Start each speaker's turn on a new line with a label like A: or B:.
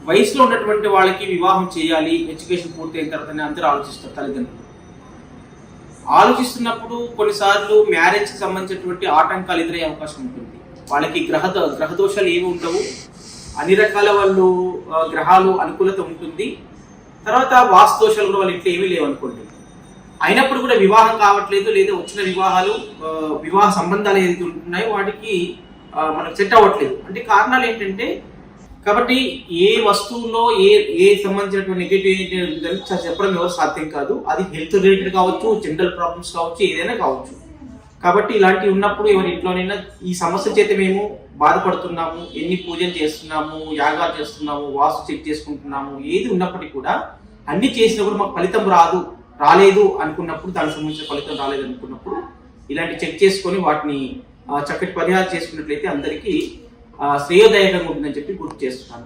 A: వయసులో ఉన్నటువంటి వాళ్ళకి వివాహం చేయాలి, ఎడ్యుకేషన్ పూర్తయిన తర్వాత అందరూ ఆలోచిస్తారు తల్లిదండ్రులు. ఆలోచిస్తున్నప్పుడు కొన్నిసార్లు మ్యారేజ్కి సంబంధించినటువంటి ఆటంకాలు ఎదురయ్యే అవకాశం ఉంటుంది. వాళ్ళకి గ్రహ దోషాలు ఏమి ఉండవు, అన్ని రకాల వాళ్ళు గ్రహాలు అనుకూలత ఉంటుంది. తర్వాత వాస్తు దోషాలు కూడా వాళ్ళ ఇంట్లో ఏమీ లేవు అనుకోండి. అయినప్పుడు కూడా వివాహం కావట్లేదు, లేదా వచ్చిన వివాహ సంబంధాలు ఏదైతే ఉంటున్నాయో వాటికి మనకు సెట్ అవ్వట్లేదు. అంటే కారణాలు ఏంటంటే, కాబట్టి ఏ వస్తువులో ఏ సంబంధించినటువంటి నెగిటివ్ చెప్పడం ఎవరు సాధ్యం కాదు. అది హెల్త్ రిలేటెడ్ కావచ్చు, జనరల్ ప్రాబ్లమ్స్ కావచ్చు, ఏదైనా కావచ్చు. కాబట్టి ఇలాంటివి ఉన్నప్పుడు ఎవరి ఇంట్లోనైనా ఈ సమస్య చేత మేము బాధపడుతున్నాము, ఎన్ని పూజలు చేస్తున్నాము, యాగాలు చేస్తున్నాము, వాస్తు చెక్ చేసుకుంటున్నాము, ఏది ఉన్నప్పటికీ కూడా అన్ని చేసినా కూడా మాకు ఫలితం రాలేదు అనుకున్నప్పుడు, దానికి సంబంధించిన ఫలితం రాలేదు అనుకున్నప్పుడు ఇలాంటి చెక్ చేసుకొని వాటిని చక్కటి పరిహారం చేసుకున్నట్లయితే అందరికీ శ్రేయోదాయకంగా ఉంటుందని చెప్పి గుర్తు చేస్తున్నాను.